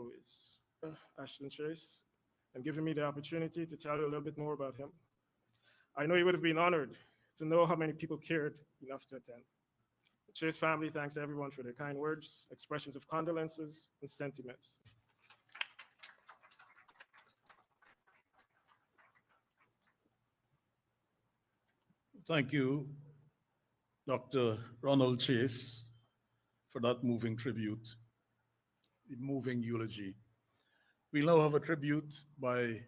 who is Ashton Chase, and giving me the opportunity to tell you a little bit more about him. I know you would have been honored to know how many people cared enough to attend. The Chase family thanks everyone for their kind words, expressions of condolences, and sentiments. Thank you, Dr. Ronald Chase, for that moving tribute, moving eulogy. We now have a tribute by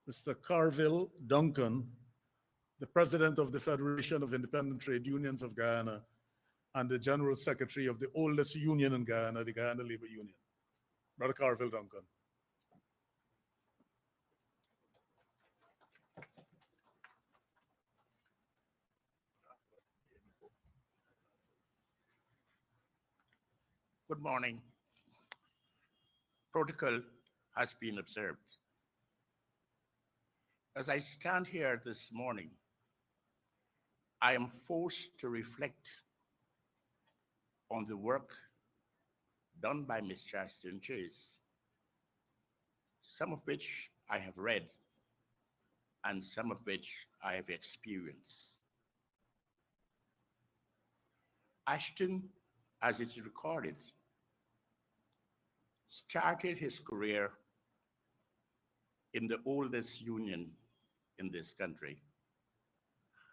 Mr. Carville Duncan, the President of the Federation of Independent Trade Unions of Guyana and the General Secretary of the oldest union in Guyana, the Guyana Labor Union. Brother Carville Duncan. Good morning. Protocol has been observed. As I stand here this morning, I am forced to reflect on the work done by Mr. Ashton Chase, some of which I have read and some of which I have experienced. Ashton, as it's recorded, started his career in the oldest union in this country,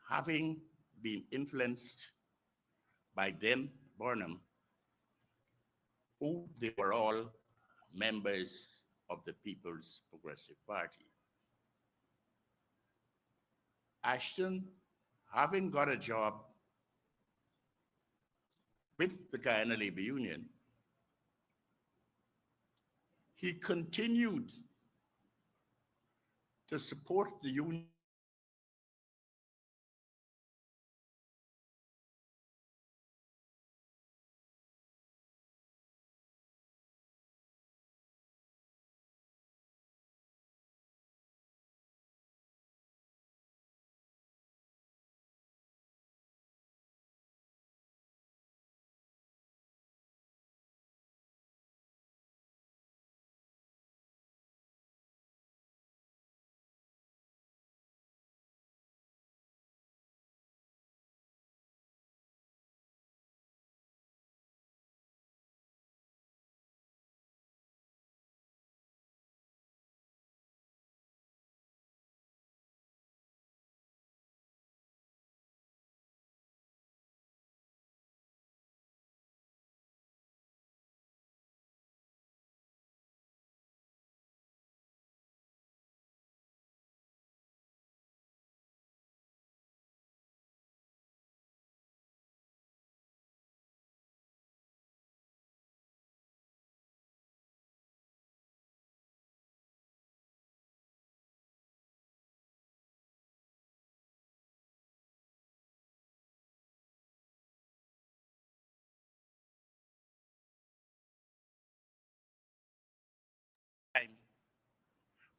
having been influenced by then Burnham, who they were all members of the People's Progressive Party. Ashton, having got a job with the Guyana Labor Union, he continued to support the union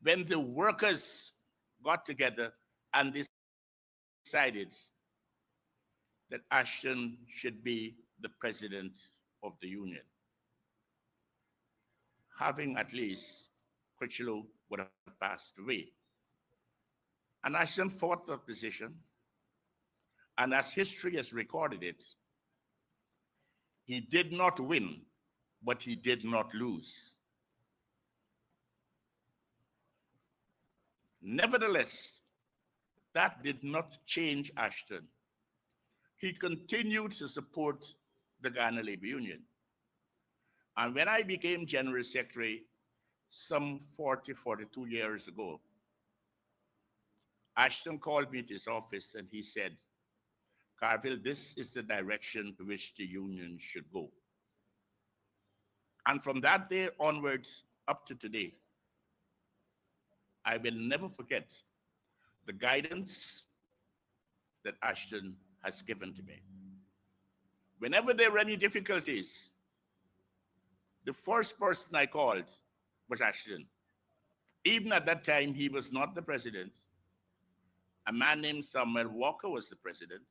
when the workers got together and decided that Ashton should be the president of the union. Having at least Critchlow would have passed away. And Ashton fought that position, and as history has recorded it, he did not win, but he did not lose. Nevertheless, that did not change Ashton. He continued to support the Guyana Labor Union. And when I became General Secretary some 42 years ago, Ashton called me to his office and he said, Carville, this is the direction to which the union should go. And from that day onwards up to today, I will never forget the guidance that Ashton has given to me. Whenever there were any difficulties, the first person I called was Ashton. Even at that time, he was not the president. A man named Samuel Walker was the president.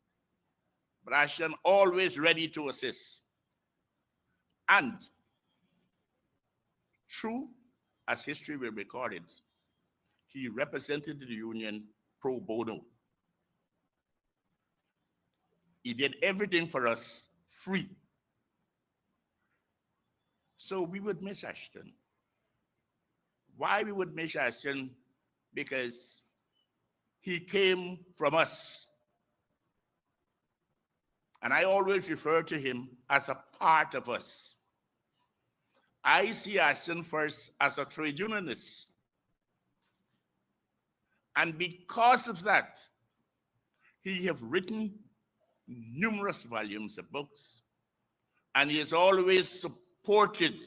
But Ashton always ready to assist. And true as history will record it, he represented the union pro bono. He did everything for us free. So we would miss Ashton. Why we would miss Ashton? Because he came from us. And I always refer to him as a part of us. I see Ashton first as a trade unionist. And because of that, he has written numerous volumes of books, and he has always supported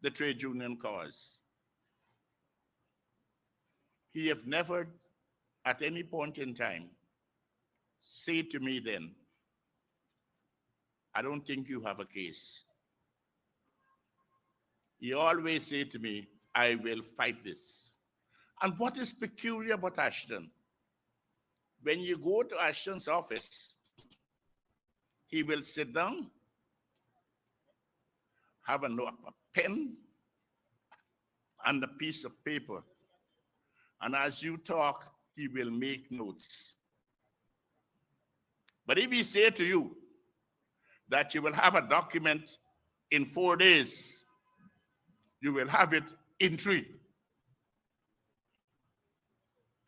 the trade union cause. He have never, at any point in time, said to me then, I don't think you have a case. He always said to me, I will fight this. And what is peculiar about Ashton? When you go to Ashton's office, he will sit down, have a pen and a piece of paper. And as you talk, he will make notes. But if he say to you that you will have a document in 4 days, you will have it in 3.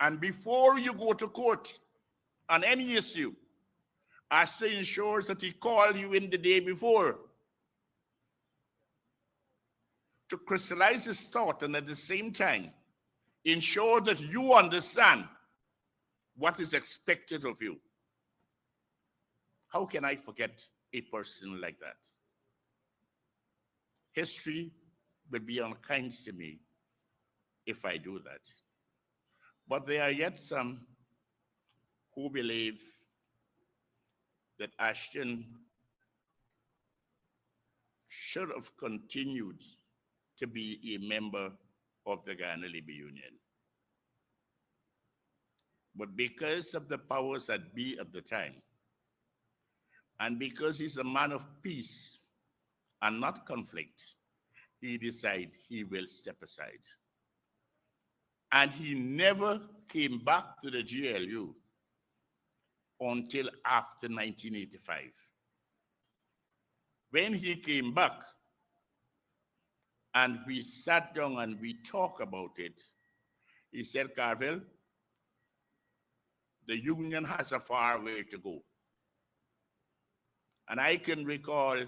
And before you go to court on any issue, Ashton ensures that he called you in the day before to crystallize his thought, and at the same time, ensure that you understand what is expected of you. How can I forget a person like that? History will be unkind to me if I do that. But there are yet some who believe that Ashton should have continued to be a member of the Guyana Labor Union. But because of the powers that be at the time, and because he's a man of peace and not conflict, he decided he will step aside. And he never came back to the GLU until after 1985. When he came back and we sat down and we talked about it, he said, Carville, the union has a far way to go. And I can recall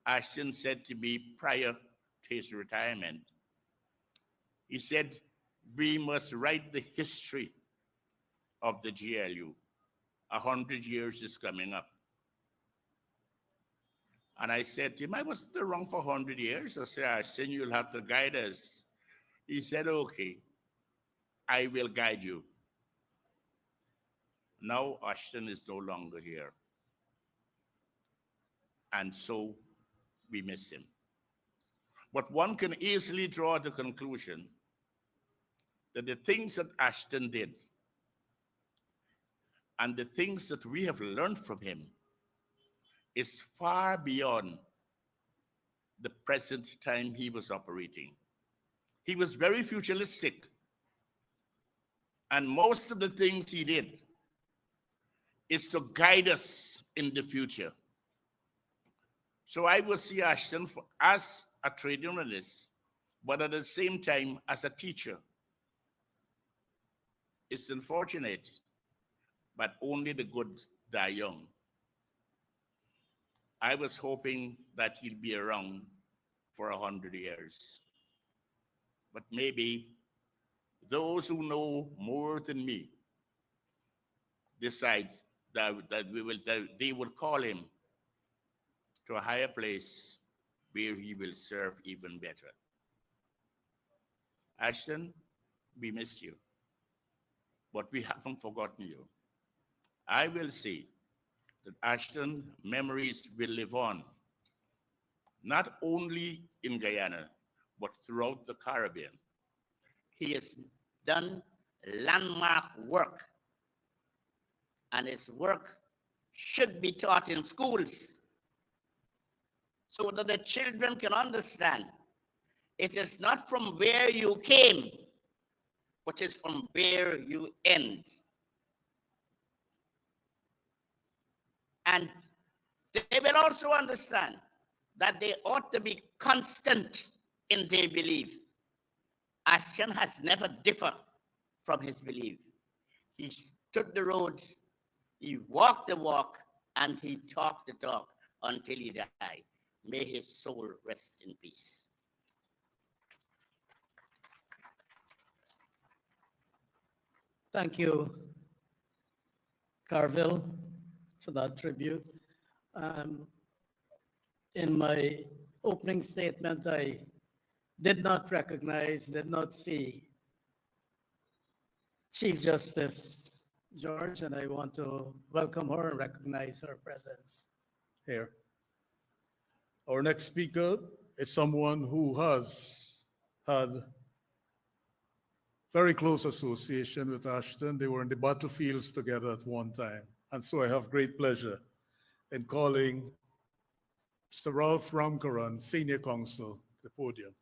Ashton said to me prior to his retirement, he said, we must write the history of the GLU. 100 years is coming up. And I said to him, I wasn't around for 100 years. I said, Ashton, you'll have to guide us. He said, okay, I will guide you. Now Ashton is no longer here. And so we miss him. But one can easily draw the conclusion that the things that Ashton did and the things that we have learned from him is far beyond the present time he was operating. He was very futuristic. And most of the things he did is to guide us in the future. So I will see Ashton as a trade unionist, but at the same time as a teacher. It's unfortunate, but only the good die young. I was hoping that he'd be around for 100 years. But maybe those who know more than me decide that they will call him to a higher place where he will serve even better. Ashton, we miss you, but we haven't forgotten you. I will say that Ashton memories will live on, not only in Guyana, but throughout the Caribbean. He has done landmark work, and his work should be taught in schools. so that the children can understand it is not from where you came, but it's from where you end. And they will also understand that they ought to be constant in their belief. Ashton has never differed from his belief. He stood the road, he walked the walk, and he talked the talk until he died. May his soul rest in peace. Thank you, Carville, for that tribute. In my opening statement, I did not recognize, did not see Chief Justice George, and I want to welcome her and recognize her presence here. Our next speaker is someone who has had very close association with Ashton. They were in the battlefields together at one time. And so I have great pleasure in calling Mr. Ralph Ramkaran, Senior Counsel, to the podium.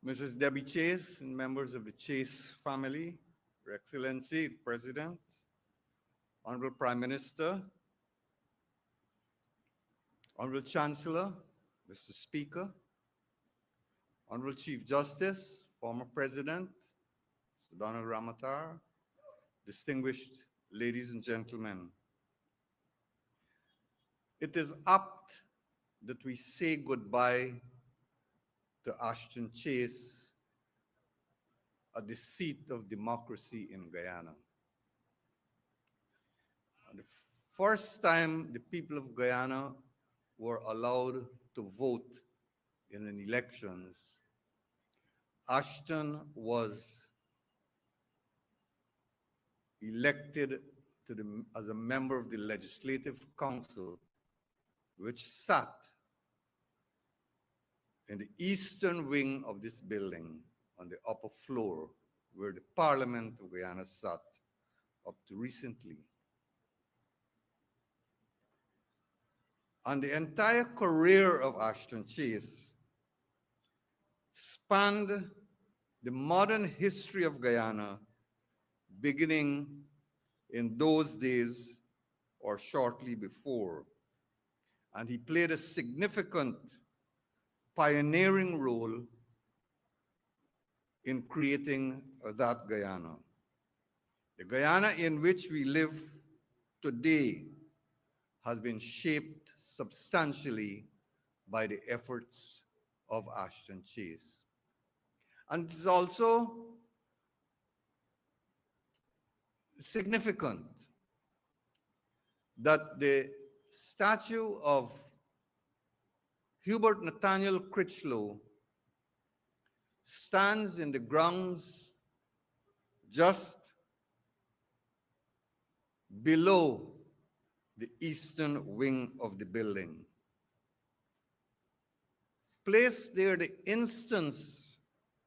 Mrs. Debbie Chase and members of the Chase family, Your Excellency, President, Honorable Prime Minister, Honorable Chancellor, Mr. Speaker, Honorable Chief Justice, former President, Mr. Donald Ramatar, distinguished ladies and gentlemen. It is apt that we say goodbye to Ashton Chase at the seat of democracy in Guyana. And the first time the people of Guyana were allowed to vote in an elections, Ashton was elected as a member of the Legislative Council, which sat in the eastern wing of this building on the upper floor where the Parliament of Guyana sat up to recently. And the entire career of Ashton Chase spanned the modern history of Guyana, beginning in those days or shortly before. And he played a significant pioneering role in creating that Guyana. The Guyana in which we live today has been shaped substantially by the efforts of Ashton Chase. And it is also significant that the statue of Hubert Nathaniel Critchlow stands in the grounds just below the eastern wing of the building. Placed there the instance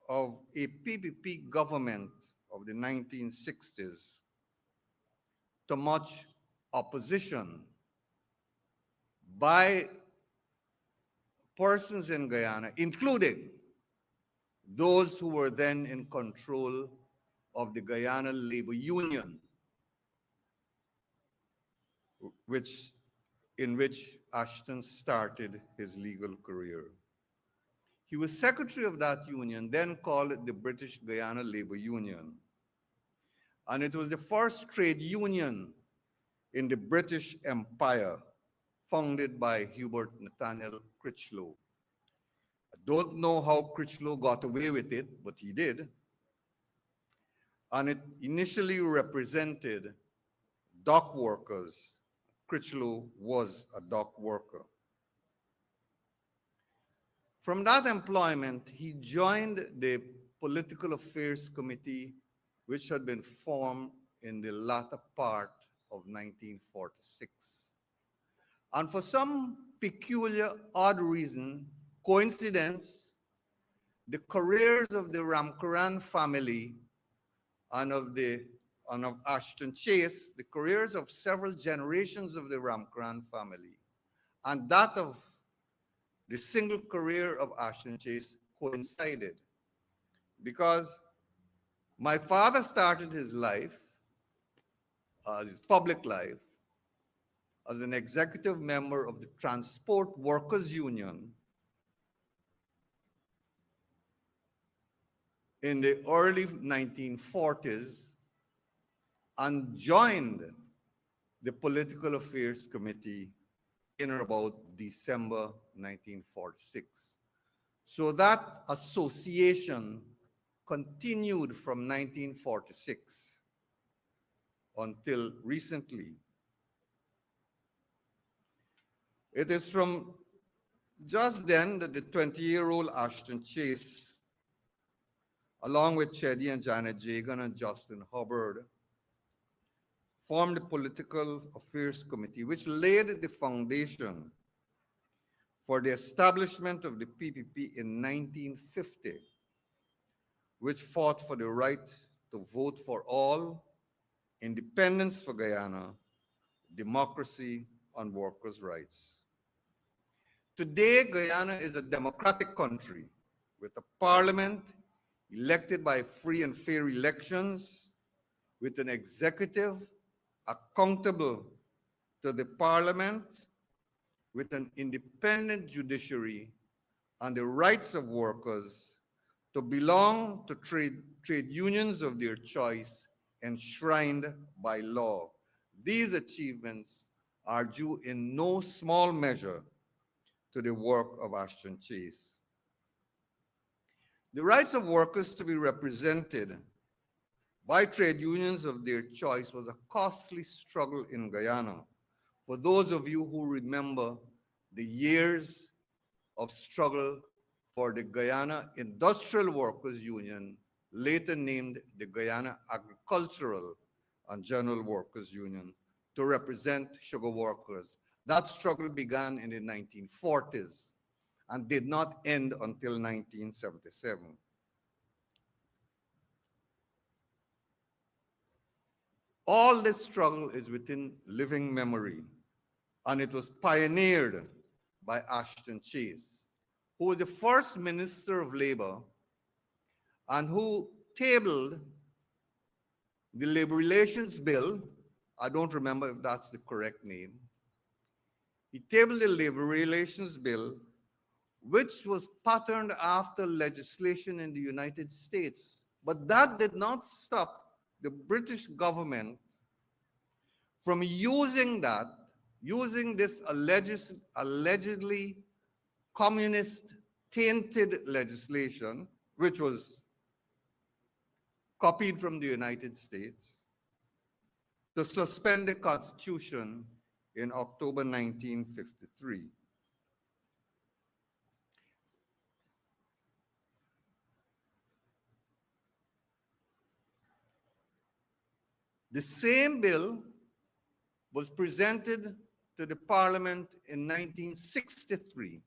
of a PPP government of the 1960s to much opposition by persons in Guyana, including those who were then in control of the Guyana Labor Union, in which Ashton started his legal career. He was secretary of that union, then called the British Guyana Labor Union. And it was the first trade union in the British Empire, founded by Hubert Nathaniel Critchlow. I don't know how Critchlow got away with it, but he did. And it initially represented dock workers. Critchlow was a dock worker. From that employment, he joined the Political Affairs Committee, which had been formed in the latter part of 1946. And for some peculiar, odd reason, coincidence, the careers of the Ramkaran family and of Ashton Chase, the careers of several generations of the Ramkaran family, and that of the single career of Ashton Chase coincided. Because my father started his life, his public life, as an executive member of the Transport Workers Union in the early 1940s and joined the Political Affairs Committee in or about December 1946. So that association continued from 1946 until recently. It is from just then that the 20-year-old Ashton Chase, along with Cheddy and Janet Jagan and Justin Hubbard, formed the Political Affairs Committee, which laid the foundation for the establishment of the PPP in 1950, which fought for the right to vote for all, independence for Guyana, democracy, and workers' rights. Today, Guyana is a democratic country with a parliament elected by free and fair elections, with an executive accountable to the parliament, with an independent judiciary, and the rights of workers to belong to trade unions of their choice enshrined by law. These achievements are due in no small measure to the work of Ashton Chase. The rights of workers to be represented by trade unions of their choice was a costly struggle in Guyana. For those of you who remember the years of struggle for the Guyana Industrial Workers Union, later named the Guyana Agricultural and General Workers Union, to represent sugar workers. That struggle began in the 1940s and did not end until 1977. All this struggle is within living memory, and it was pioneered by Ashton Chase, who was the first Minister of Labor and who tabled the Labor Relations Bill. I don't remember if that's the correct name. He tabled the Labor Relations Bill, which was patterned after legislation in the United States. But that did not stop the British government from using this allegedly communist tainted legislation, which was copied from the United States, to suspend the Constitution in October 1953. The same bill was presented to the Parliament in 1963,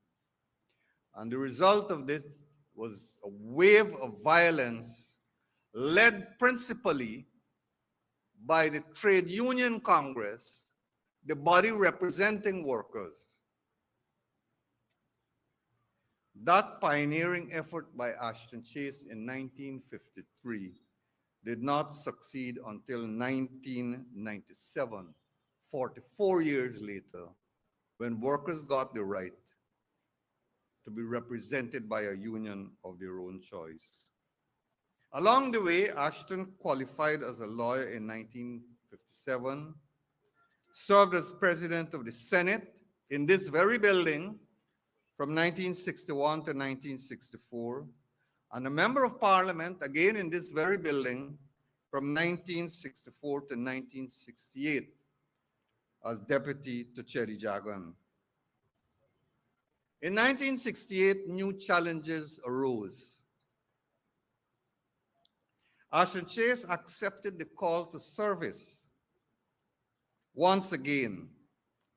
and the result of this was a wave of violence led principally by the Trade Union Congress, the body representing workers. That pioneering effort by Ashton Chase in 1953 did not succeed until 1997, 44 years later, when workers got the right to be represented by a union of their own choice. Along the way, Ashton qualified as a lawyer in 1957, served as president of the Senate in this very building from 1961 to 1964, and a member of parliament, again in this very building, from 1964 to 1968, as deputy to Cheddy Jagan. In 1968, new challenges arose. Ashton Chase accepted the call to service once again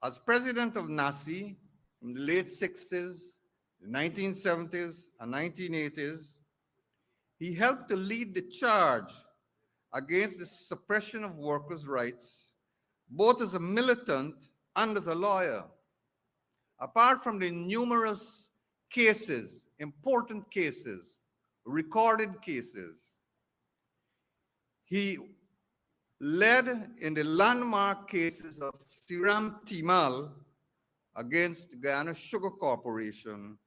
As president of NASI in the late 60s, the 1970s, and 1980s, he helped to lead the charge against the suppression of workers' rights, both as a militant and as a lawyer. Apart from the numerous cases, important cases, recorded cases, he led in the landmark cases of Siram Timal against Guyana Sugar Corporation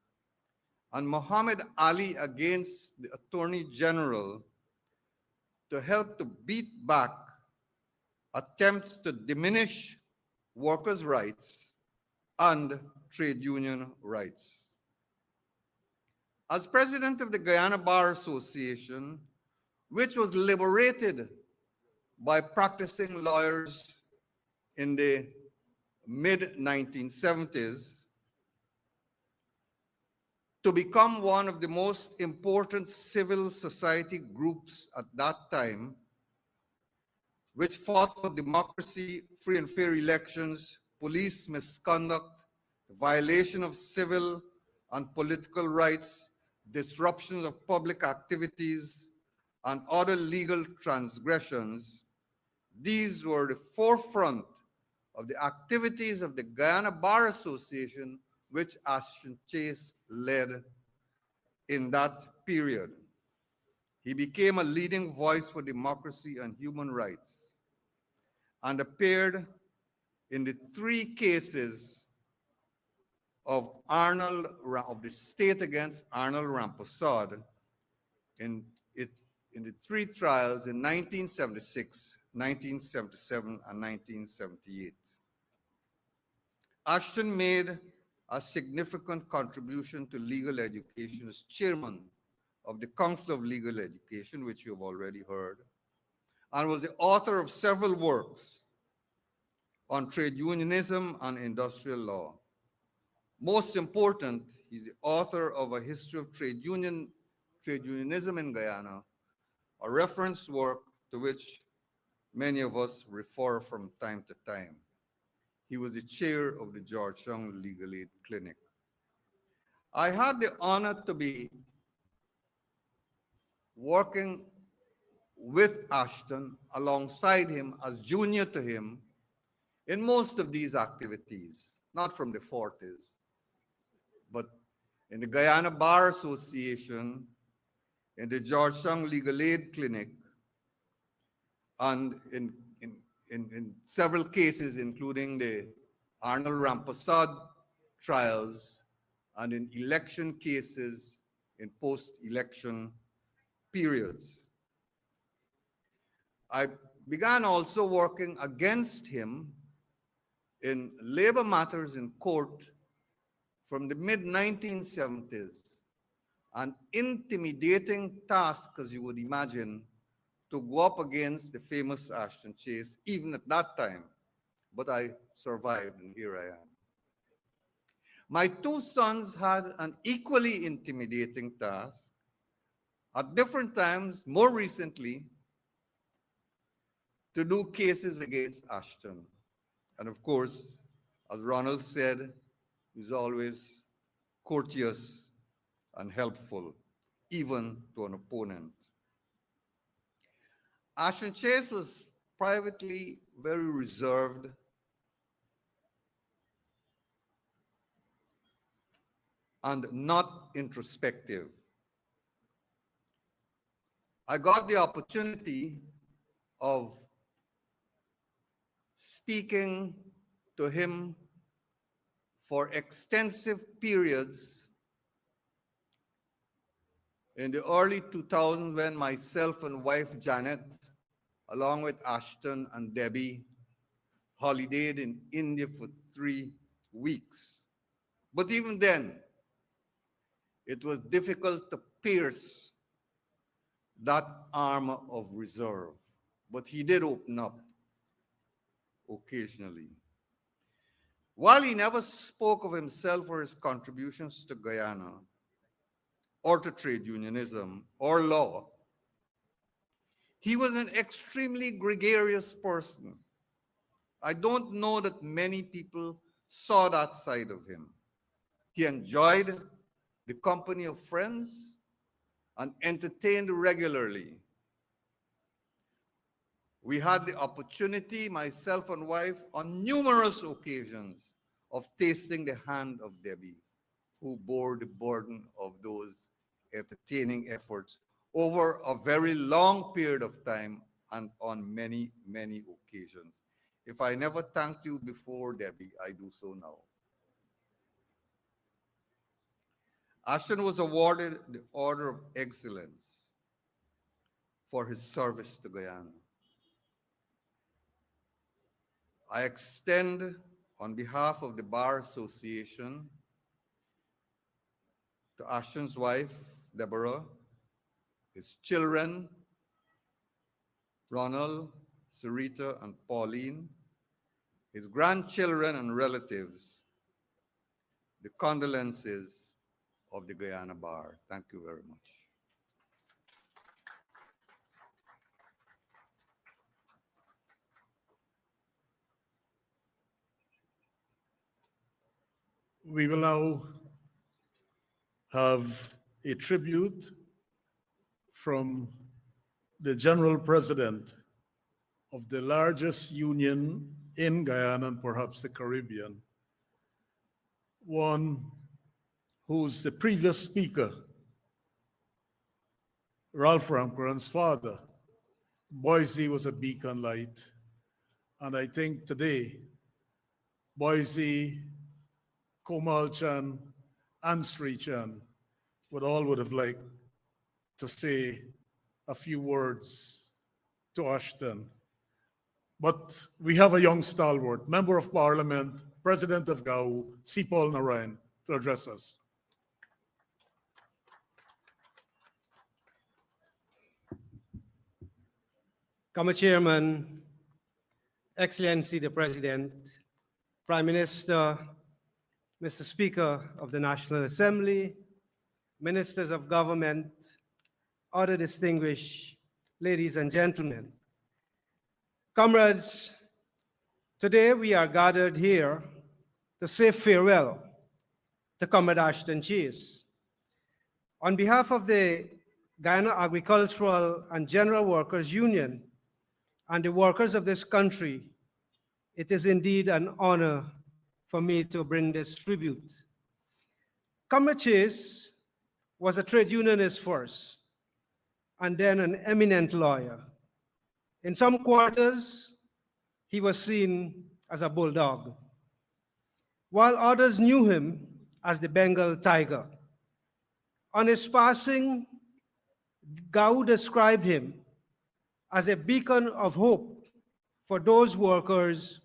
and Muhammad Ali against the Attorney General to help to beat back attempts to diminish workers' rights and trade union rights. As president of the Guyana Bar Association, which was liberated by practicing lawyers in the mid-1970s, to become one of the most important civil society groups at that time, which fought for democracy, free and fair elections, police misconduct, violation of civil and political rights, disruption of public activities, and other legal transgressions. These were the forefront of the activities of the Guyana Bar Association, which Ashton Chase led in that period. He became a leading voice for democracy and human rights and appeared in the 3 cases of the state against Arnold Rampersad in the 3 trials in 1976, 1977, and 1978. Ashton made a significant contribution to legal education as chairman of the Council of Legal Education, which you have already heard, and was the author of several works on trade unionism and industrial law. Most important, he's the author of A History of Trade Unionism in Guyana, a reference work to which many of us refer from time to time. He was the chair of the Georgetown Legal Aid Clinic. I had the honor to be working with Ashton alongside him as junior to him in most of these activities, not from the 40s, but in the Guyana Bar Association, in the Georgetown Legal Aid Clinic, and in several cases, including the Arnold Rampersad trials, and in election cases in post-election periods. I began also working against him in labor matters in court from the mid-1970s, an intimidating task, as you would imagine, to go up against the famous Ashton Chase, even at that time. But I survived, and here I am. My 2 sons had an equally intimidating task. At different times, more recently, to do cases against Ashton. And of course, as Ronald said, he's always courteous and helpful, even to an opponent. Ashton Chase was privately very reserved and not introspective. I got the opportunity of speaking to him for extensive periods in the early 2000s when myself and wife Janet, along with Ashton and Debbie, holidayed in India for 3 weeks. But even then, it was difficult to pierce that armor of reserve. But he did open up occasionally. While he never spoke of himself or his contributions to Guyana, or to trade unionism, or law, he was an extremely gregarious person, I don't know that many people saw that side of him. He enjoyed the company of friends and entertained regularly. We had the opportunity, myself and wife, on numerous occasions of tasting the hand of Debbie, who bore the burden of those entertaining efforts over a very long period of time and on many, many occasions. If I never thanked you before, Debbie, I do so now. Ashton was awarded the Order of Excellence for his service to Guyana. I extend, on behalf of the Bar Association, to Ashton's wife, Deborah, his children, Ronald, Sarita, and Pauline, his grandchildren and relatives, the condolences of the Guyana Bar. Thank you very much. We will now have a tribute from the General President of the largest union in Guyana and perhaps the Caribbean, one who's the previous speaker, Ralph Ramkaran's father. Boise was a beacon light, and I think today, Boise, Komal Chan, and Sri Chan would have liked to say a few words to Ashton. But we have a young stalwart, Member of Parliament, President of GAU, C. Paul Narayan, to address us. Committee Chairman, Excellency the President, Prime Minister, Mr. Speaker of the National Assembly, Ministers of Government, other distinguished ladies and gentlemen. Comrades, today we are gathered here to say farewell to Comrade Ashton Chase. On behalf of the Guyana Agricultural and General Workers Union and the workers of this country, it is indeed an honor for me to bring this tribute. Comrade Chase was a trade unionist first, and then an eminent lawyer. In some quarters, he was seen as a bulldog, while others knew him as the Bengal tiger. On his passing, GAU described him as a beacon of hope for those workers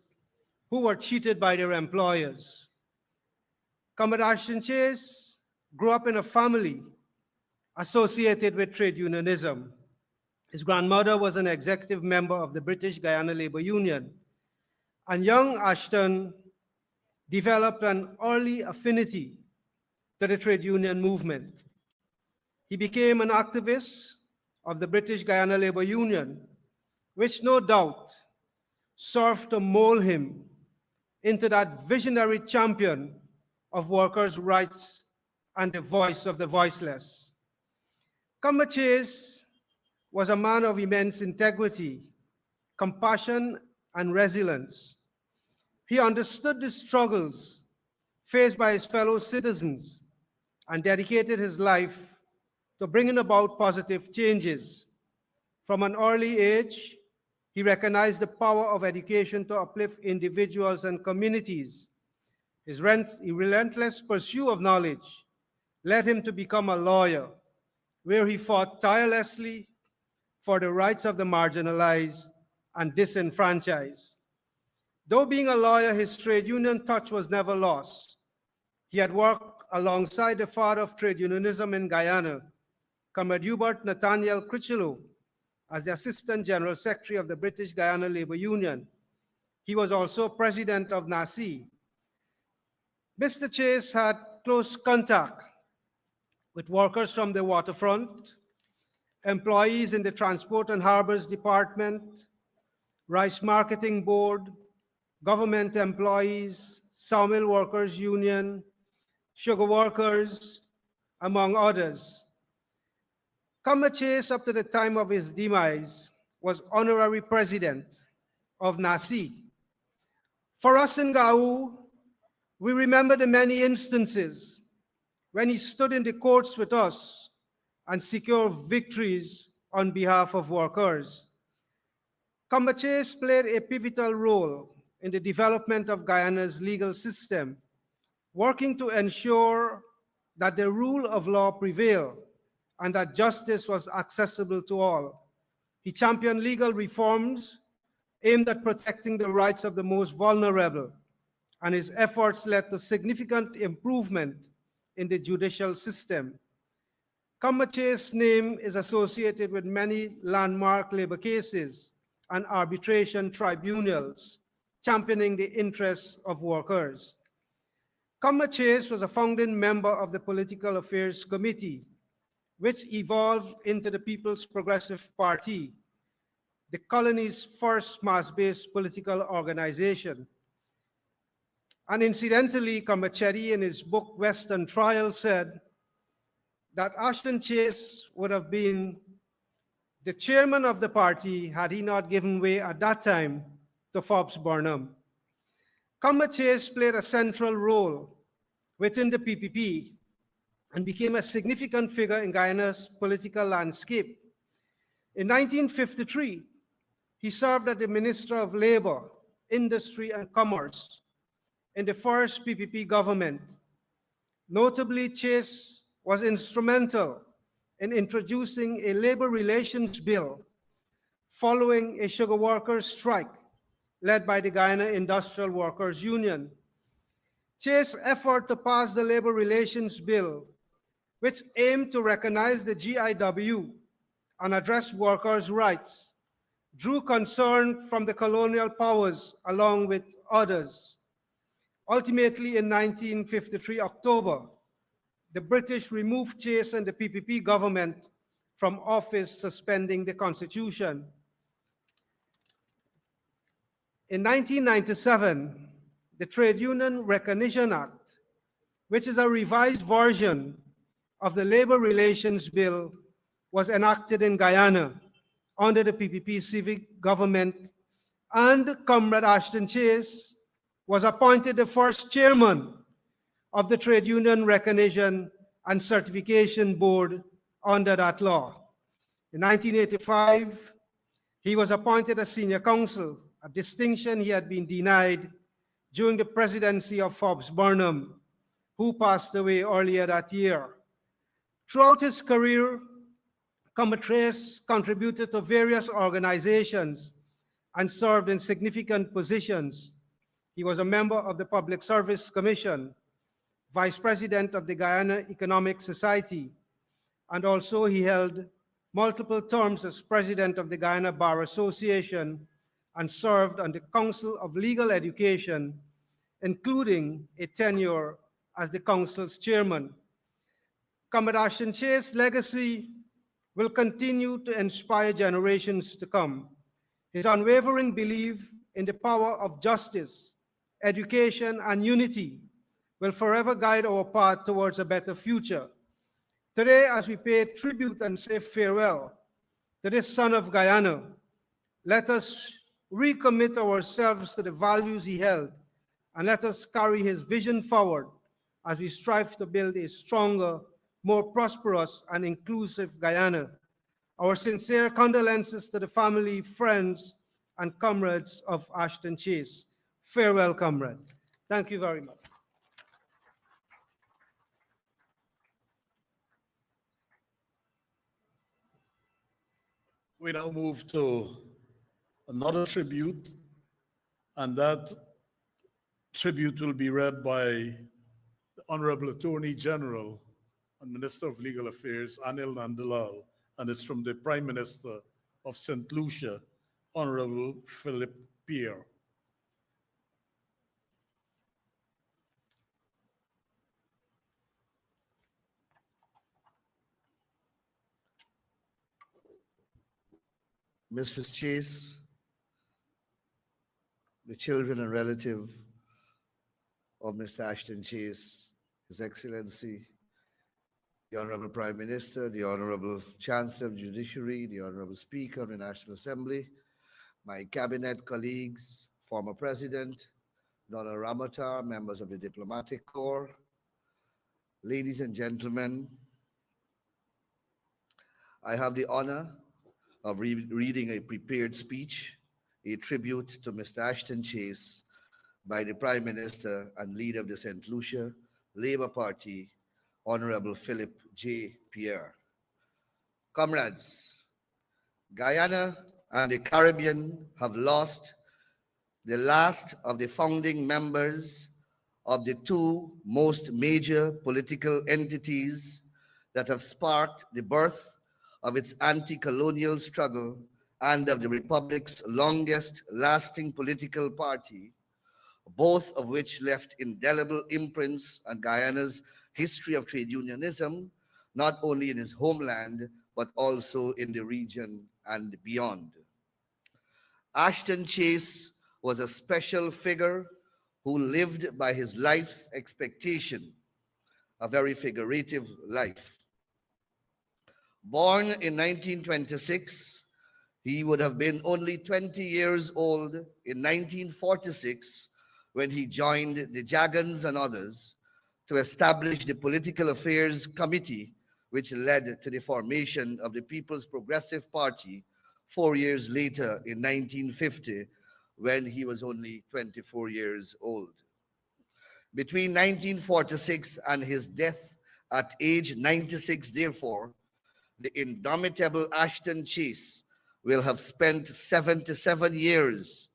who were cheated by their employers. Comrade Ashton Chase grew up in a family associated with trade unionism. His grandmother was an executive member of the British Guyana Labor Union, and young Ashton developed an early affinity to the trade union movement. He became an activist of the British Guyana Labor Union, which no doubt served to mold him into that visionary champion of workers' rights and the voice of the voiceless. Comrade Chase was a man of immense integrity, compassion, and resilience. He understood the struggles faced by his fellow citizens and dedicated his life to bringing about positive changes. From an early age, he recognized the power of education to uplift individuals and communities. His relentless pursuit of knowledge led him to become a lawyer, where he fought tirelessly for the rights of the marginalized and disenfranchised. Though being a lawyer, his trade union touch was never lost. He had worked alongside the father of trade unionism in Guyana, Comrade Hubert Nathaniel Critchlow, as the Assistant General Secretary of the British Guyana Labor Union. He was also president of NACI. Mr. Chase had close contact with workers from the waterfront, employees in the Transport and Harbors Department, Rice Marketing Board, government employees, sawmill workers union, sugar workers, among others. Comrade Chase, up to the time of his demise, was honorary president of NASI. For us in Gao, we remember the many instances when he stood in the courts with us and secured victories on behalf of workers. Comrade Chase played a pivotal role in the development of Guyana's legal system, working to ensure that the rule of law prevailed and that justice was accessible to all. He championed legal reforms aimed at protecting the rights of the most vulnerable, and his efforts led to significant improvement in the judicial system. Comrade Chase's name is associated with many landmark labor cases and arbitration tribunals, championing the interests of workers. Comrade Chase was a founding member of the Political Affairs Committee, which evolved into the People's Progressive Party, the colony's first mass-based political organization. And incidentally, Comrade Chetty in his book Western Trial said that Ashton Chase would have been the chairman of the party had he not given way at that time to Forbes Burnham. Comrade Chase played a central role within the PPP and became a significant figure in Guyana's political landscape. In 1953, he served as the Minister of Labor, Industry and Commerce in the first PPP government. Notably, Chase was instrumental in introducing a labor relations bill following a sugar workers' strike led by the Guyana Industrial Workers Union. Chase's effort to pass the labor relations bill, which aimed to recognize the GIW and address workers' rights, drew concern from the colonial powers along with others. Ultimately, in 1953 October, the British removed Chase and the PPP government from office, suspending the constitution. In 1997, the Trade Union Recognition Act, which is a revised version of the Labor Relations Bill, was enacted in Guyana under the PPP civic government, and Comrade Ashton Chase was appointed the first chairman of the Trade Union Recognition and Certification Board under that law. In 1985, he was appointed as senior counsel, a distinction he had been denied during the presidency of Forbes Burnham, who passed away earlier that year. Throughout his career, Comrade Chase contributed to various organizations and served in significant positions. He was a member of the Public Service Commission, vice president of the Guyana Economic Society, and also he held multiple terms as president of the Guyana Bar Association and served on the Council of Legal Education, including a tenure as the council's chairman. Comrade Ashton Chase's legacy will continue to inspire generations to come. His unwavering belief in the power of justice, education, and unity will forever guide our path towards a better future. Today, as we pay tribute and say farewell to this son of Guyana, let us recommit ourselves to the values he held, and let us carry his vision forward as we strive to build a stronger, more prosperous and inclusive Guyana. Our sincere condolences to the family, friends, and comrades of Ashton Chase. Farewell, comrade. Thank you very much. We now move to another tribute, and that tribute will be read by the Honorable Attorney General and Minister of Legal Affairs, Anil Nandalal, and it's from the Prime Minister of St. Lucia, Honorable Philip Pierre. Mrs. Chase, the children and relative of Mr. Ashton Chase, His Excellency, the Honorable Prime Minister, the Honorable Chancellor of the Judiciary, the Honorable Speaker of the National Assembly, my cabinet colleagues, former President, Donald Ramatar, members of the Diplomatic Corps, ladies and gentlemen, I have the honor of reading a prepared speech, a tribute to Mr. Ashton Chase by the Prime Minister and leader of the St. Lucia Labour Party, Honorable Philip J. Pierre. Comrades, Guyana and the Caribbean have lost the last of the founding members of the two most major political entities that have sparked the birth of its anti-colonial struggle and of the Republic's longest lasting political party, both of which left indelible imprints on Guyana's history of trade unionism, not only in its homeland, but also in the region and beyond. Ashton Chase was a special figure who lived by his life's expectation, a very figurative life. Born in 1926, he would have been only 20 years old in 1946 when he joined the Jagans and others to establish the Political Affairs Committee, which led to the formation of the People's Progressive Party 4 years later in 1950, when he was only 24 years old. Between 1946 and his death at age 96, therefore, the indomitable Ashton Chase will have spent 77 years,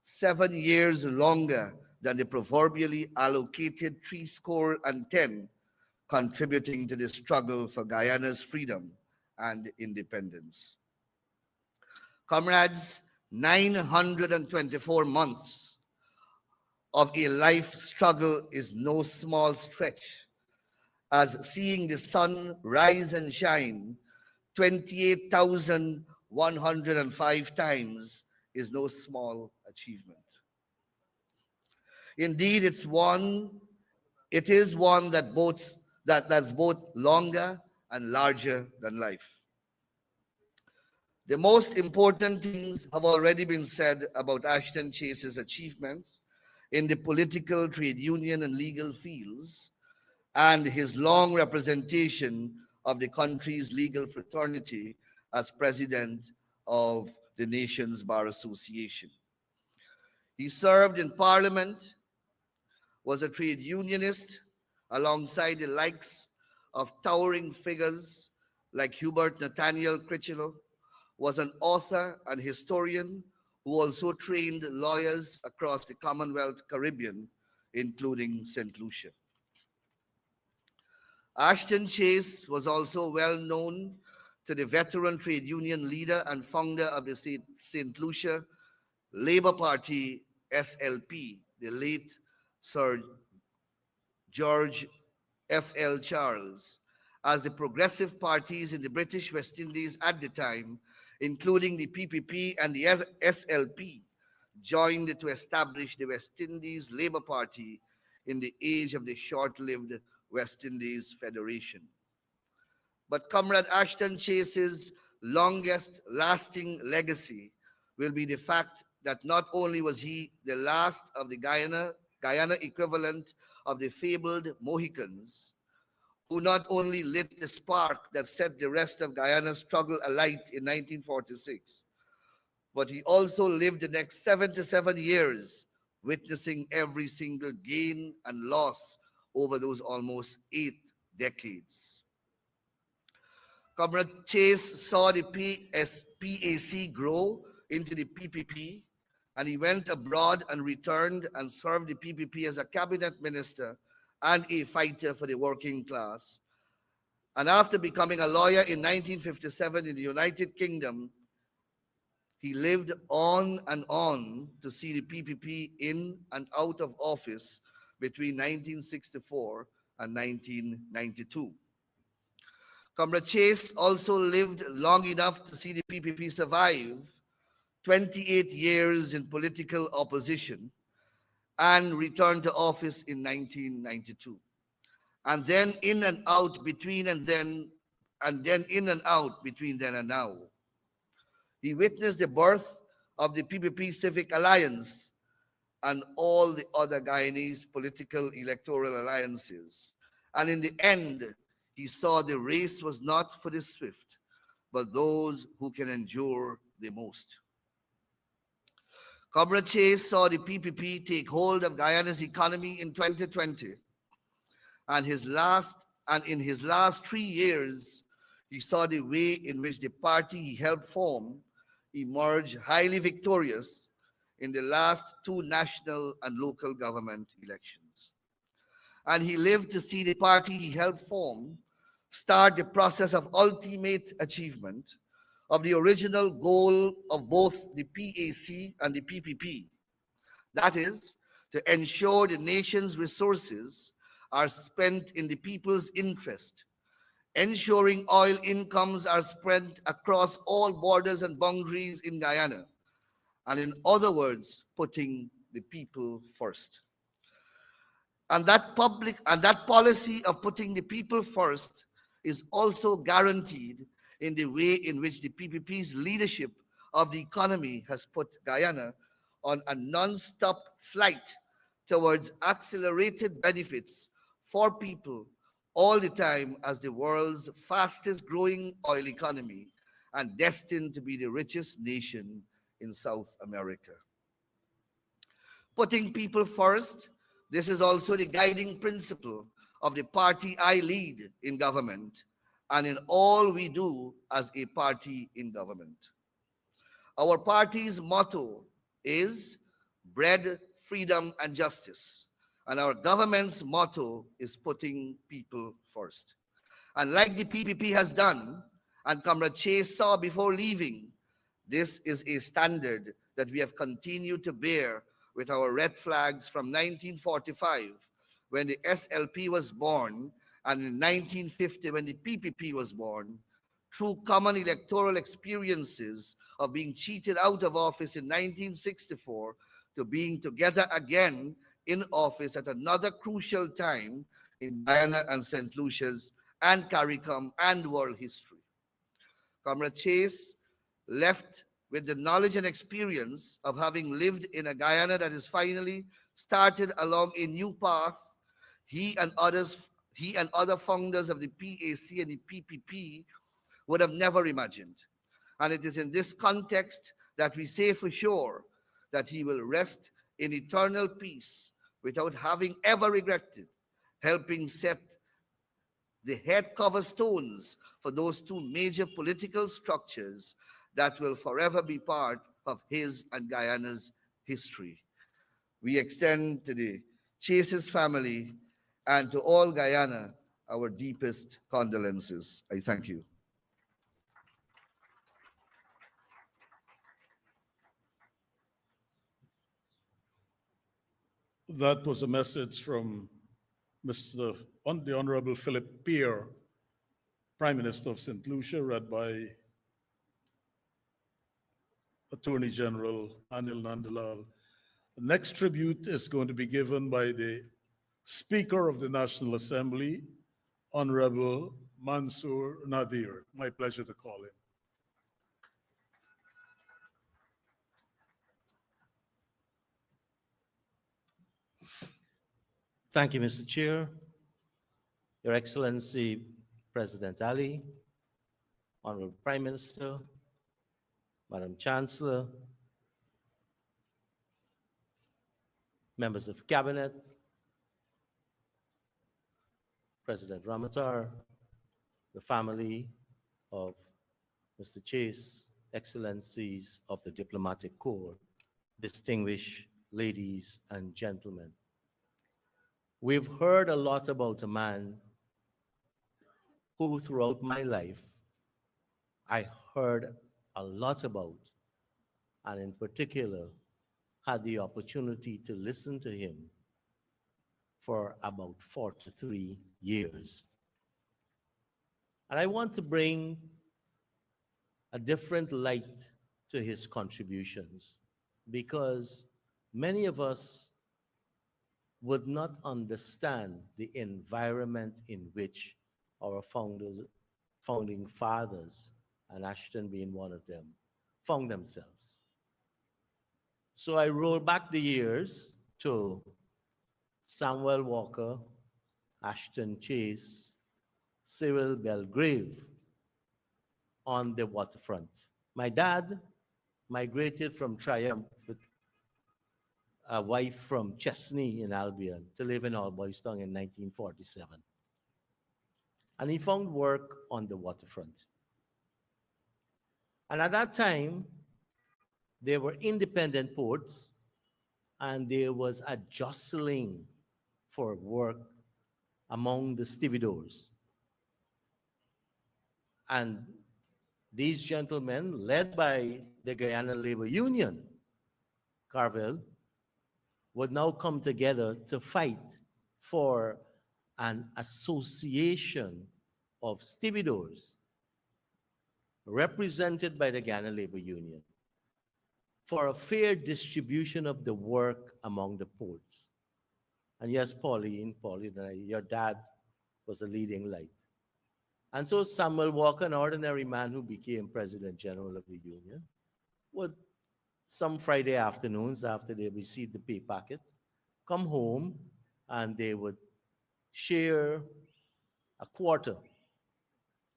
7 years longer than the proverbially allocated 70, contributing to the struggle for Guyana's freedom and independence. Comrades, 924 months of a life struggle is no small stretch, as seeing the sun rise and shine 28,105 times is no small achievement. Indeed, it is one that's both longer and larger than life. The most important things have already been said about Ashton Chase's achievements in the political, trade union, and legal fields, and his long representation of the country's legal fraternity as president of the nation's Bar Association. He served in Parliament, was a trade unionist alongside the likes of towering figures like Hubert Nathaniel Critchlow, was an author and historian who also trained lawyers across the Commonwealth Caribbean, including St. Lucia. Ashton Chase was also well known to the veteran trade union leader and founder of the St. Lucia Labour Party, SLP, the late Sir George F.L. Charles, as the progressive parties in the British West Indies at the time, including the PPP and the SLP, joined to establish the West Indies Labour Party in the age of the short-lived West Indies Federation. But Comrade Ashton Chase's longest lasting legacy will be the fact that not only was he the last of the Guyana equivalent of the fabled Mohicans, who not only lit the spark that set the rest of Guyana's struggle alight in 1946, but he also lived the next 77 years, witnessing every single gain and loss over those almost 8 decades. Comrade Chase saw the PAC grow into the PPP, and he went abroad and returned and served the PPP as a cabinet minister and a fighter for the working class. And after becoming a lawyer in 1957 in the United Kingdom, he lived on and on to see the PPP in and out of office between 1964 and 1992. Comrade Chase also lived long enough to see the PPP survive 28 years in political opposition, and returned to office in 1992. And then in and out between and then in and out between then and now. He witnessed the birth of the PPP Civic Alliance and all the other Guyanese political electoral alliances. And in the end, he saw the race was not for the swift, but those who can endure the most. Comrade Chase saw the PPP take hold of Guyana's economy in 2020, and in his last 3 years, he saw the way in which the party he helped form emerged highly victorious in the last 2 national and local government elections. And he lived to see the party he helped form start the process of ultimate achievement of the original goal of both the PAC and the PPP. That is, to ensure the nation's resources are spent in the people's interest, ensuring oil incomes are spread across all borders and boundaries in Guyana, and in other words, putting the people first. And that policy of putting the people first is also guaranteed in the way in which the PPP's leadership of the economy has put Guyana on a non-stop flight towards accelerated benefits for people all the time as the world's fastest growing oil economy and destined to be the richest nation in South America. Putting people first, this is also the guiding principle of the party I lead in government and in all we do as a party in government. Our party's motto is bread, freedom, and justice. And our government's motto is putting people first. And like the PPP has done, and Comrade Chase saw before leaving, this is a standard that we have continued to bear with our red flags from 1945, when the SLP was born, and in 1950, when the PPP was born, through common electoral experiences of being cheated out of office in 1964 to being together again in office at another crucial time in Guyana and St. Lucia's and CARICOM and world history. Comrade Chase left with the knowledge and experience of having lived in a Guyana that is finally started along a new path he and other founders of the PAC and the PPP would have never imagined. And it is in this context that we say for sure that he will rest in eternal peace without having ever regretted helping set the head cover stones for those 2 major political structures that will forever be part of his and Guyana's history. We extend to the Chase's family and to all Guyana our deepest condolences. I thank you. That was a message from the Honorable Philip Peer, Prime Minister of St. Lucia, read by Attorney General Anil Nandalal. The next tribute is going to be given by the Speaker of the National Assembly, Honorable Mansour Nadir. My pleasure to call him. Thank you, Mr. Chair. Your Excellency, President Ali, Honorable Prime Minister, Madam Chancellor, members of Cabinet, President Ramatar, the family of Mr. Chase, Excellencies of the Diplomatic Corps, distinguished ladies and gentlemen. We've heard a lot about a man who throughout my life I heard a lot about, and in particular had the opportunity to listen to him for about 43 years. And I want to bring a different light to his contributions because many of us would not understand the environment in which our founding fathers, and Ashton being one of them, found themselves. So I roll back the years to Samuel Walker, Ashton Chase, Cyril Belgrave on the waterfront. My dad migrated from Triumph with a wife from Chesney in Albion to live in Alboystown in 1947. And he found work on the waterfront. And at that time, there were independent ports and there was a jostling for work among the stevedores. And these gentlemen, led by the Guyana Labor Union, Carvel, would now come together to fight for an association of stevedores represented by the Guyana Labor Union for a fair distribution of the work among the ports. And yes, Pauline, your dad was a leading light. And so Samuel Walker, an ordinary man who became President General of the Union, would some Friday afternoons after they received the pay packet, come home and they would share a quarter,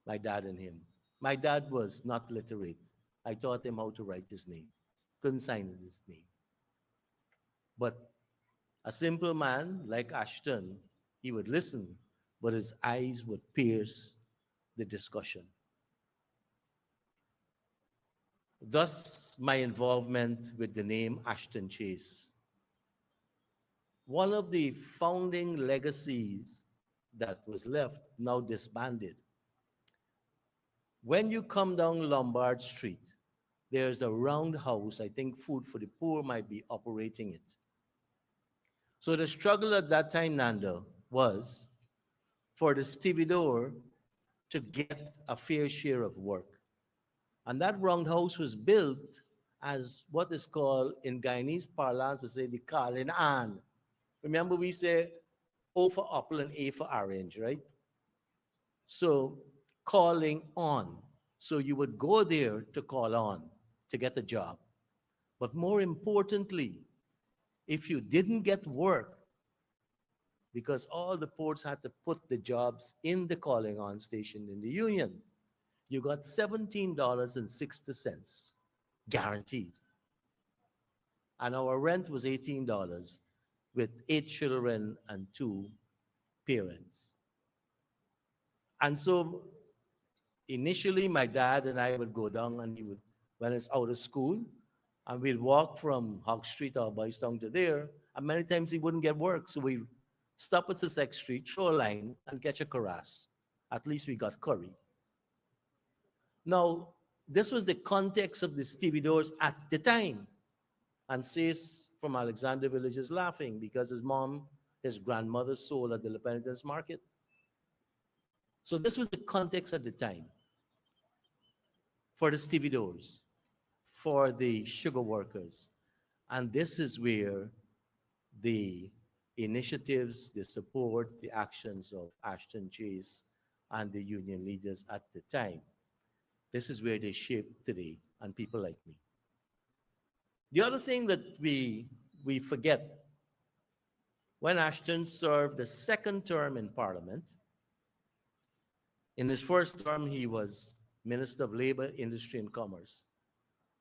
my dad and him. My dad was not literate. I taught him how to write his name. Couldn't sign his name. But a simple man like Ashton, he would listen, but his eyes would pierce the discussion. Thus, my involvement with the name Ashton Chase. One of the founding legacies that was left, now disbanded. When you come down Lombard Street, there's a roundhouse. I think Food for the Poor might be operating it. So the struggle at that time, Nando, was for the stevedore to get a fair share of work. And that roundhouse was built as what is called, in Guyanese parlance, we say the Kalin An. Remember we say O for apple and A for orange, right? So calling on. So you would go there to call on to get a job. But more importantly, if you didn't get work, because all the ports had to put the jobs in the calling on station in the union, you got $17.60 guaranteed. And our rent was $18 with 8 children and 2 parents. And so initially my dad and I would go down and he would, when it's out of school, and we'd walk from Hog Street or Boystown to there, and many times he wouldn't get work. So we stop at Sussex Street, throw a line, and catch a caras. At least we got curry. Now, this was the context of the stevedores at the time. And Sis from Alexander Village is laughing because his mom, his grandmother sold at the Independence Market. So this was the context at the time for the stevedores, for the sugar workers. And this is where the initiatives, the support, the actions of Ashton Chase and the union leaders at the time, this is where they shape today, and people like me. The other thing that we forget, when Ashton served the second term in Parliament, in his first term, he was Minister of Labor, Industry, and Commerce.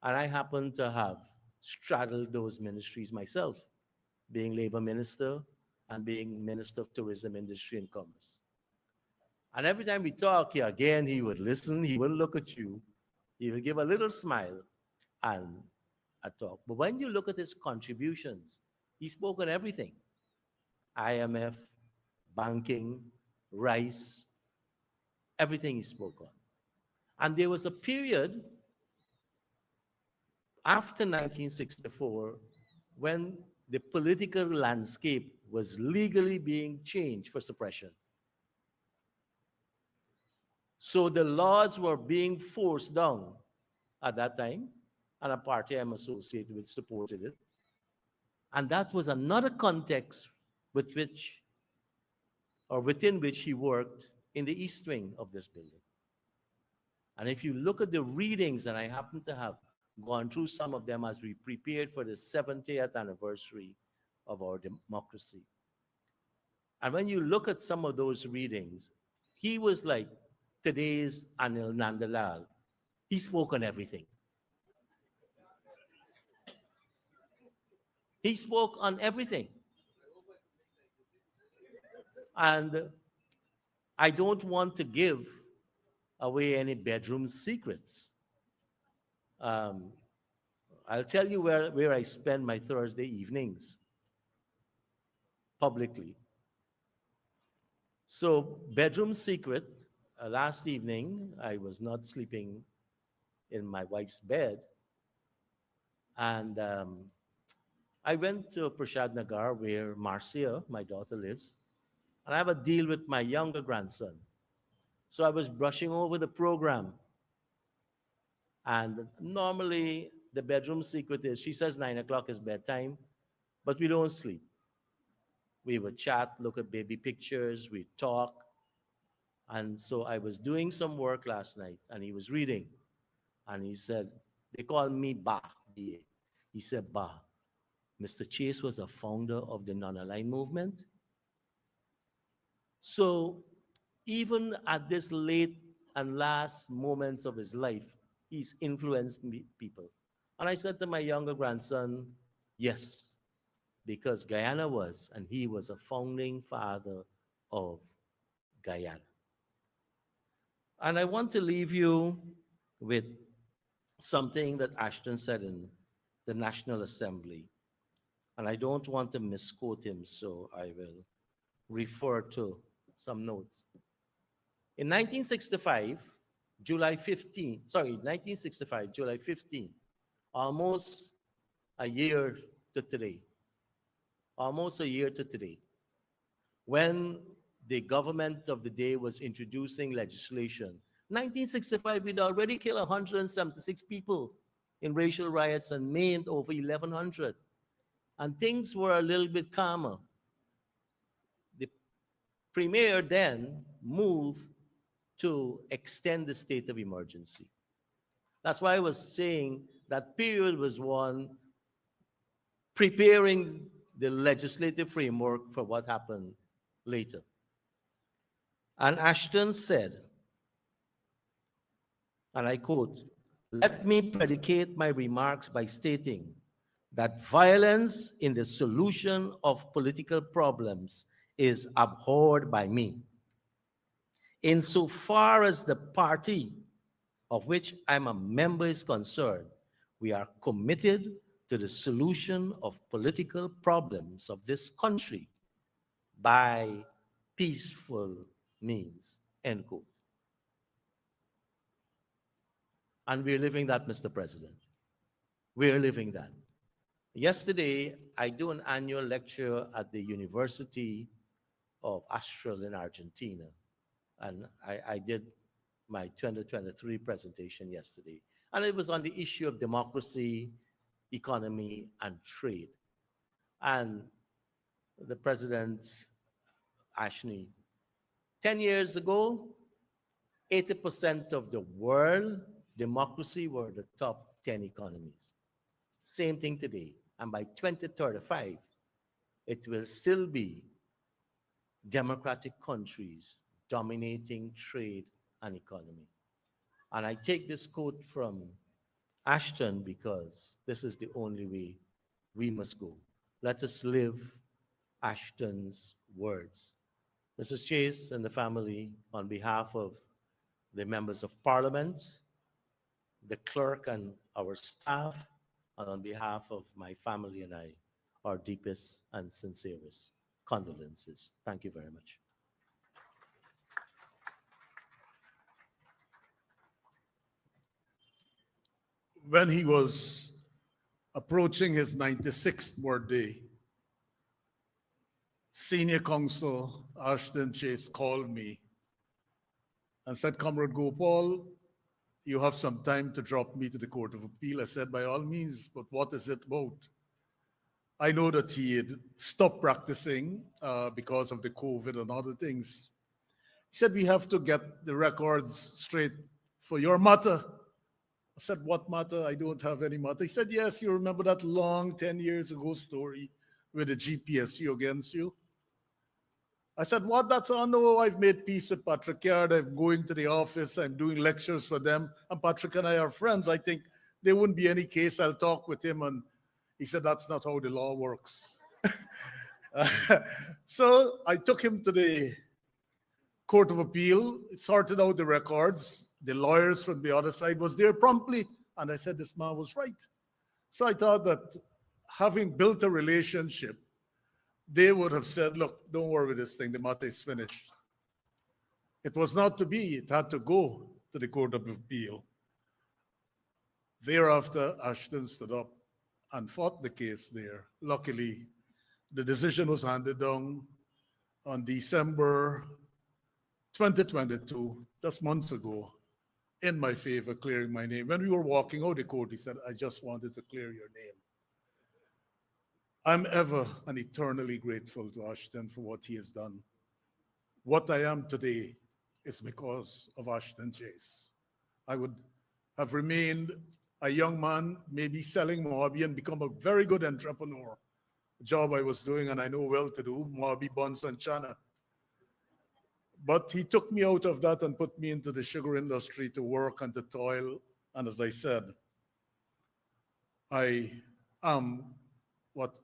And I happened to have straddled those ministries myself, being Labor Minister and being Minister of Tourism, Industry, and Commerce. And every time we talk here, again, he would listen, he would look at you, he would give a little smile and a talk. But when you look at his contributions, he spoke on everything. IMF, banking, rice, everything he spoke on. And there was a period after 1964 when the political landscape was legally being changed for suppression. So the laws were being forced down at that time and a party I'm associated with supported it. And that was another context with which, or within which he worked in the East Wing of this building. And if you look at the readings, and I happen to have gone through some of them as we prepared for the 70th anniversary of our democracy. And when you look at some of those readings, he was like today's Anil Nandalal. He spoke on everything. He spoke on everything. And I don't want to give away any bedroom secrets. I'll tell you where I spend my Thursday evenings publicly. So, bedroom secret, last evening, I was not sleeping in my wife's bed. And I went to Prashad Nagar, where Marcia, my daughter, lives. And I have a deal with my younger grandson. So I was brushing over the program. And normally, the bedroom secret is she says 9 o'clock is bedtime, but we don't sleep. We would chat, look at baby pictures, we talk. And so I was doing some work last night, and he was reading. And he said, they call me Ba, B-A. He said, Ba, Mr. Chase was a founder of the non-aligned movement. So even at this late and last moments of his life, he's influenced people. And I said to my younger grandson, yes, because Guyana was, and he was a founding father of Guyana. And I want to leave you with something that Ashton said in the National Assembly. And I don't want to misquote him, so I will refer to some notes. In 1965, July 15, almost a year to today, when the government of the day was introducing legislation. 1965, we'd already killed 176 people in racial riots and maimed over 1,100. And things were a little bit calmer. The premier then moved to extend the state of emergency. That's why I was saying that period was one preparing the legislative framework for what happened later. And Ashton said, and I quote, "Let me predicate my remarks by stating that violence in the solution of political problems is abhorred by me. Insofar as the party of which I'm a member is concerned, we are committed to the solution of political problems of this country by peaceful means," end quote. And we're living that, Mr. President. We're living that. Yesterday, I do an annual lecture at the University of Astral in Argentina. And I did my 2023 presentation yesterday. And it was on the issue of democracy, economy, and trade. And the President, Ashton, 10 years ago, 80% of the world democracy were the top 10 economies. Same thing today. And by 2035, it will still be democratic countries dominating trade and economy. And I take this quote from Ashton because this is the only way we must go. Let us live Ashton's words. Mrs. Chase and the family, on behalf of the members of Parliament, the clerk and our staff, and on behalf of my family and I, our deepest and sincerest condolences. Thank you very much. When he was approaching his 96th birthday, Senior Counsel Ashton Chase called me and said, "Comrade Gopal, you have some time to drop me to the Court of Appeal. I said, by all means, but what is it about? I know that he had stopped practicing because of the COVID and other things. He said, we have to get the records straight for your matter. I said, what matter? I don't have any matter. He said, yes, you remember that long 10 years ago story with the GPSU against you? I said, what? That's on. No, I've made peace with Patrick Yard. I'm going to the office. I'm doing lectures for them. And Patrick and I are friends. I think there wouldn't be any case. I'll talk with him. And he said, that's not how the law works. So I took him to the Court of Appeal, sorted out the records. The lawyers from the other side was there promptly. And I said, this man was right. So I thought that having built a relationship, they would have said, look, don't worry with this thing. The matter is finished. It was not to be. It had to go to the Court of Appeal. Thereafter, Ashton stood up and fought the case there. Luckily, the decision was handed down on December 2022, just months ago, in my favor, clearing my name. When we were walking out of the court, he said, I just wanted to clear your name. I'm ever and eternally grateful to Ashton for what he has done. What I am today is because of Ashton Chase. I would have remained a young man, maybe selling Moabi and become a very good entrepreneur, a job I was doing and I know well to do, Moabi Buns and Chana. But he took me out of that and put me into the sugar industry to work and to toil. And as I said, I am what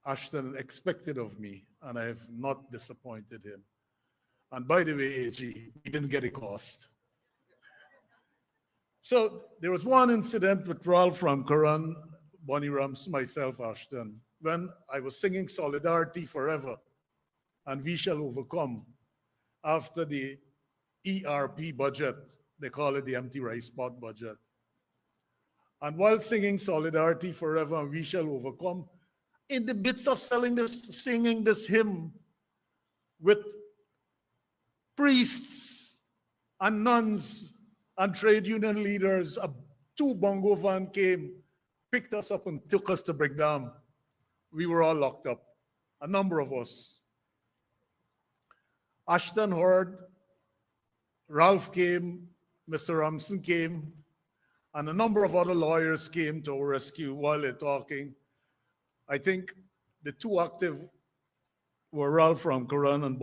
Ashton expected of me, and I have not disappointed him. And by the way, AG, he didn't get a cost. So there was one incident with Ralph from Curran, Bonnie Rams, myself, Ashton, when I was singing Solidarity Forever and We Shall Overcome after the ERP budget, they call it the empty rice pot budget. And while singing Solidarity Forever and We Shall Overcome, in the midst of singing this hymn with priests and nuns and trade union leaders, two bongo van came, picked us up and took us to Brickdam. We were all locked up, a number of us. Ashton heard, Ralph came, Mr. Ramson came, and a number of other lawyers came to our rescue while they're talking. I think the two active were Ralph from Curran and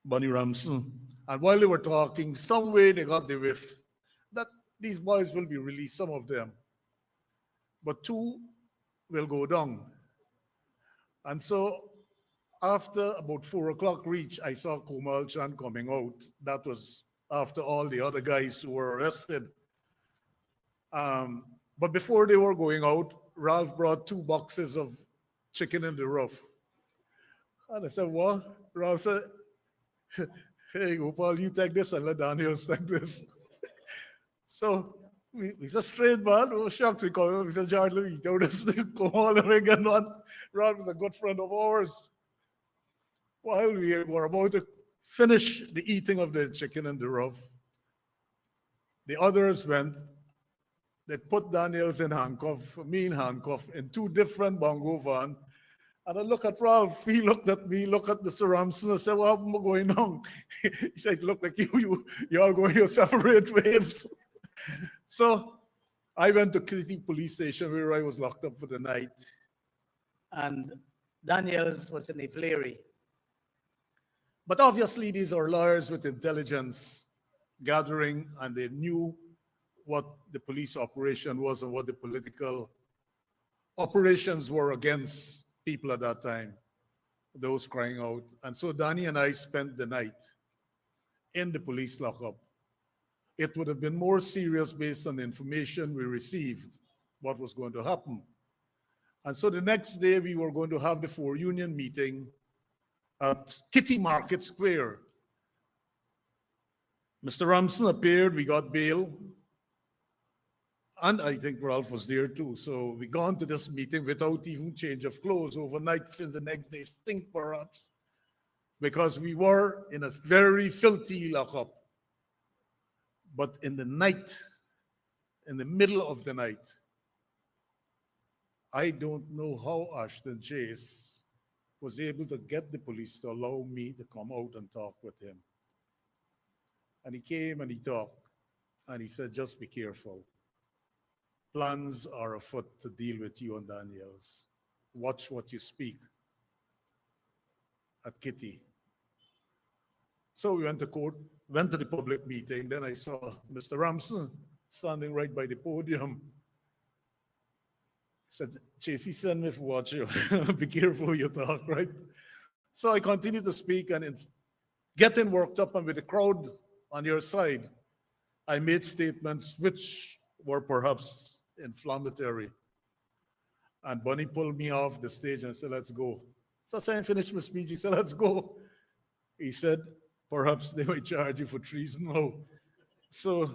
Bonnie Ramson. And while they were talking, some way they got the whiff that these boys will be released, some of them. But two will go down. And so after about 4 o'clock reach, I saw Komal Chan coming out. That was after all the other guys who were arrested. But before they were going out, Ralph brought 2 boxes of chicken in the rough. And I said, what? Ralph said, hey, Gopal, you take this and let Daniel take this. So he's a straight man. We were shocked. We called him. We said, Jared, Louis, you this thing, come all the way again. Ralph is a good friend of ours. While we were about to finish the eating of the chicken in the rough, the others went. They put Daniels in handcuff, me in handcuff, in 2 different bongo vans. And I look at Ralph, he looked at me, looked at Mr. Ramson, I said, what am I going on? He said, look like you are going your separate ways. So I went to Kitty Police Station where I was locked up for the night. And Daniels was in a flurry. But obviously these are lawyers with intelligence gathering, and they knew what the police operation was and what the political operations were against people at that time, those crying out. And so Danny and I spent the night in the police lockup. It would have been more serious based on the information we received, what was going to happen. And so the next day we were going to have the 4-union meeting at Kitty Market Square. Mr. Ramson appeared, we got bail. And I think Ralph was there too. So we gone to this meeting without even change of clothes overnight, since the next day stink perhaps, because we were in a very filthy lockup. But in the night, in the middle of the night, I don't know how Ashton Chase was able to get the police to allow me to come out and talk with him. And he came and he talked, and he said, just be careful. Plans are afoot to deal with you and Daniels. Watch what you speak at Kitty. So we went to court, went to the public meeting. Then I saw Mr. Ramson standing right by the podium. He said, Chasey sent me to watch you. Be careful who you talk, right? So I continued to speak, and it's getting worked up, and with the crowd on your side, I made statements which were perhaps inflammatory. And Bunny pulled me off the stage and said, let's go. So as I finished my speech, he said, let's go. He said, perhaps they might charge you for treason now. So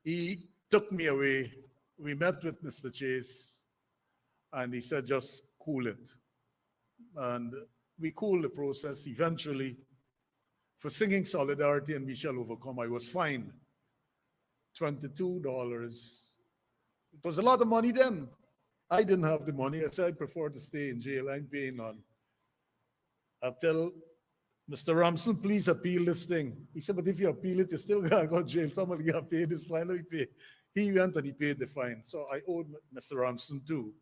he took me away. We met with Mr. Chase, and he said, just cool it. And we cooled the process. Eventually, for singing Solidarity and We Shall Overcome, I was fined $22. It was a lot of money then. I didn't have the money. I said, I prefer to stay in jail. I'm paying none. I tell Mr. Ramson, please appeal this thing. He said, but if you appeal it, you still got to go to jail. Somebody got to pay this fine. Let me pay. He went and he paid the fine. So I owed Mr. Ramson too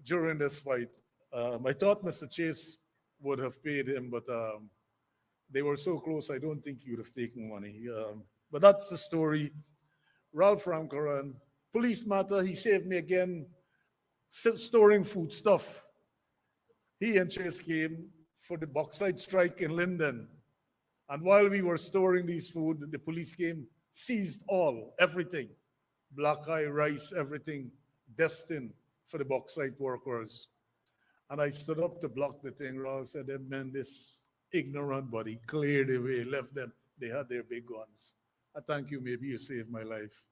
during this fight. I thought Mr. Chase would have paid him, but they were so close, I don't think he would have taken money. But that's the story. Ralph Ramkaran, police matter, he saved me again, storing food stuff. He and Chase came for the bauxite strike in Linden. And while we were storing these food, the police came, seized everything, black eye, rice, everything, destined for the bauxite workers. And I stood up to block the thing. Ralph said, man, this ignorant body cleared the way, left them. They had their big guns. I thank you, maybe you saved my life.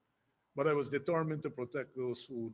But I was determined to protect those food.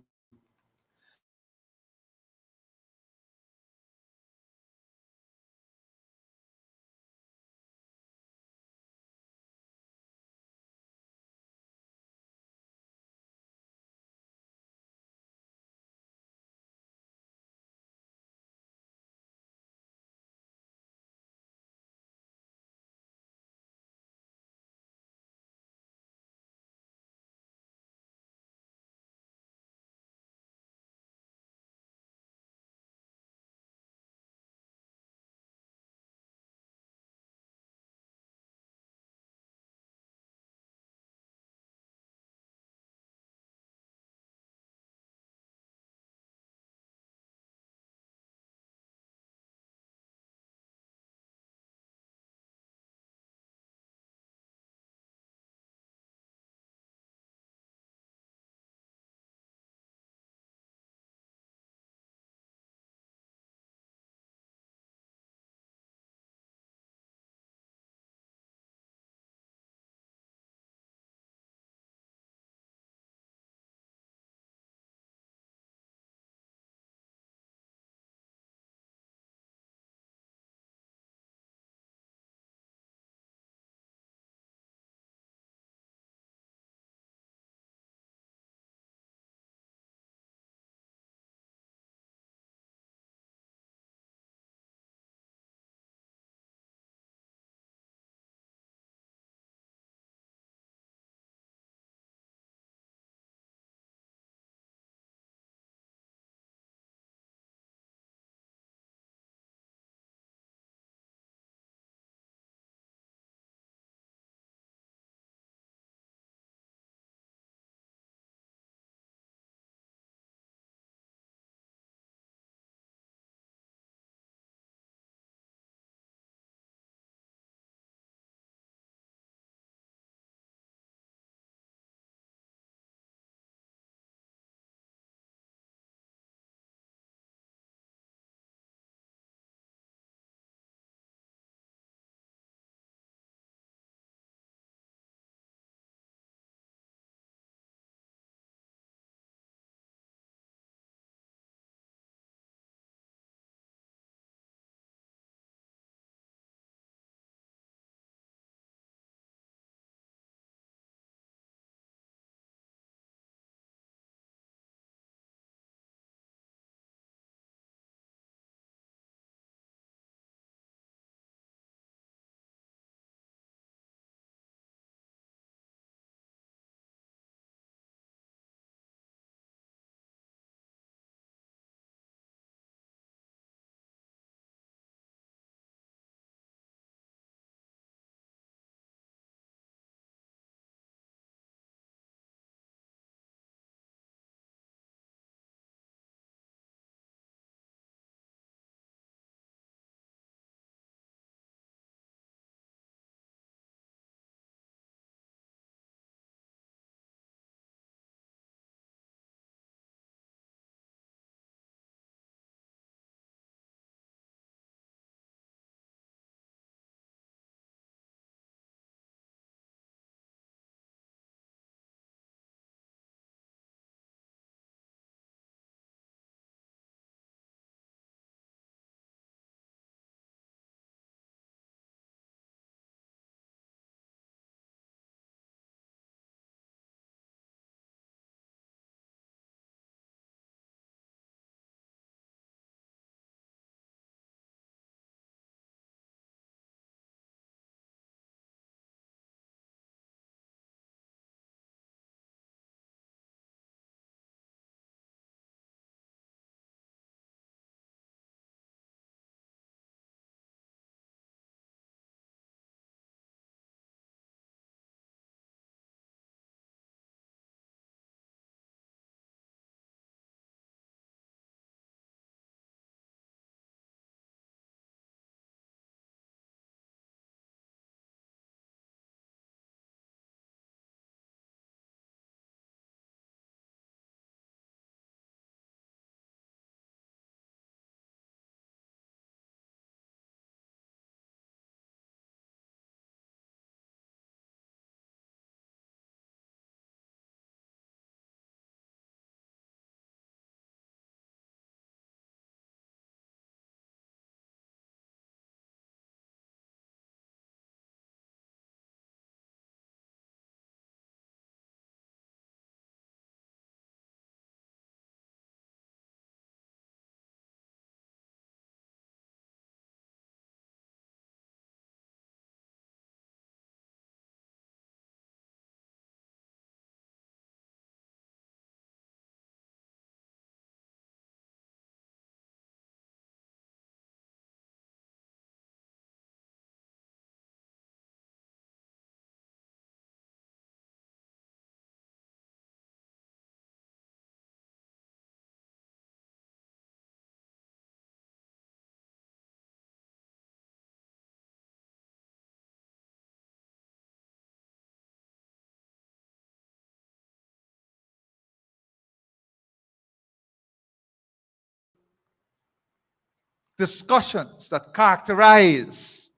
discussions that characterize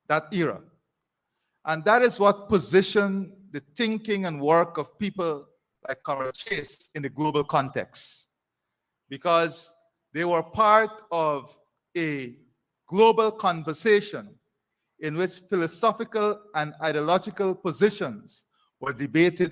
that era. And that is what positioned the thinking and work of people like Comrade Chase in the global context, because they were part of a global conversation in which philosophical and ideological positions were debated